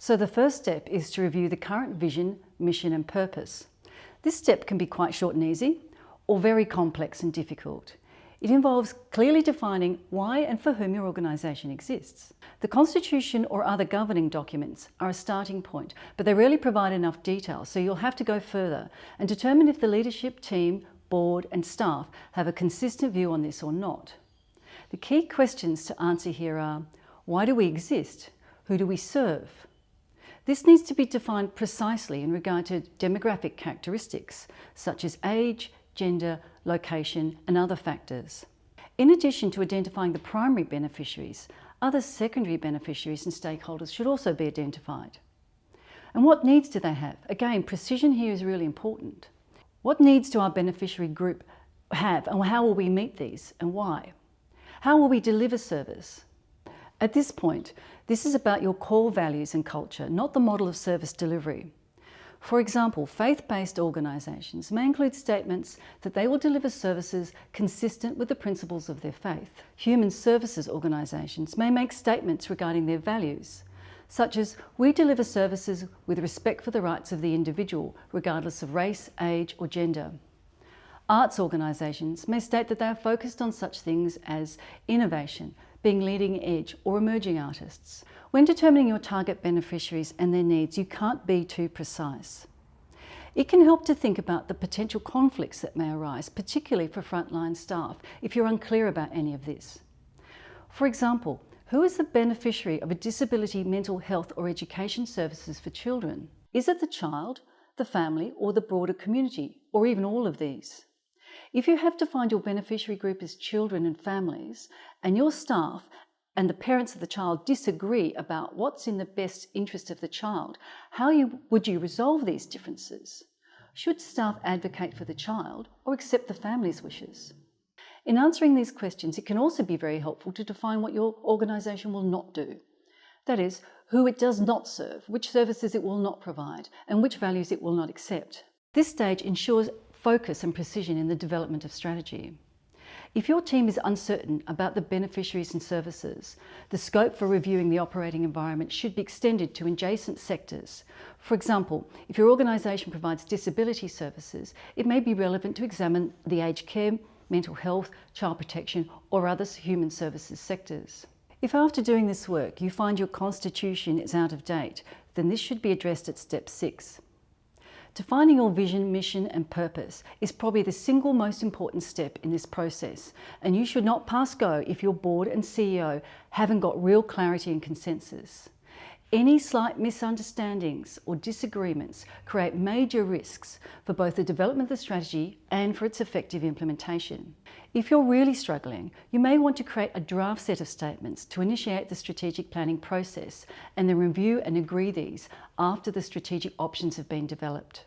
So the first step is to review the current vision, mission and purpose. This step can be quite short and easy, or very complex and difficult. It involves clearly defining why and for whom your organisation exists. The Constitution or other governing documents are a starting point, but they rarely provide enough detail, so you'll have to go further and determine if the leadership team, board and staff have a consistent view on this or not. The key questions to answer here are: why do we exist? Who do we serve? This needs to be defined precisely in regard to demographic characteristics, such as age, gender, location and other factors. In addition to identifying the primary beneficiaries, other secondary beneficiaries and stakeholders should also be identified. And what needs do they have? Again, precision here is really important. What needs do our beneficiary group have, and how will we meet these and why? How will we deliver service? At this point, this is about your core values and culture, not the model of service delivery. For example, faith-based organisations may include statements that they will deliver services consistent with the principles of their faith. Human services organisations may make statements regarding their values, such as, "We deliver services with respect for the rights of the individual, regardless of race, age or gender." Arts organisations may state that they are focused on such things as innovation, being leading edge or emerging artists. When determining your target beneficiaries and their needs, you can't be too precise. It can help to think about the potential conflicts that may arise, particularly for frontline staff, if you're unclear about any of this. For example, who is the beneficiary of a disability, mental health or education services for children? Is it the child, the family or the broader community, or even all of these? If you have defined your beneficiary group as children and families, and your staff and the parents of the child disagree about what's in the best interest of the child, would you resolve these differences? Should staff advocate for the child or accept the family's wishes? In answering these questions, it can also be very helpful to define what your organisation will not do. That is, who it does not serve, which services it will not provide, and which values it will not accept. This stage ensures focus and precision in the development of strategy. If your team is uncertain about the beneficiaries and services, the scope for reviewing the operating environment should be extended to adjacent sectors. For example, if your organisation provides disability services, it may be relevant to examine the aged care, mental health, child protection or other human services sectors. If after doing this work you find your constitution is out of date, then this should be addressed at step 6. Defining your vision, mission and purpose is probably the single most important step in this process, and you should not pass go if your board and CEO haven't got real clarity and consensus. Any slight misunderstandings or disagreements create major risks for both the development of the strategy and for its effective implementation. If you're really struggling, you may want to create a draft set of statements to initiate the strategic planning process and then review and agree these after the strategic options have been developed.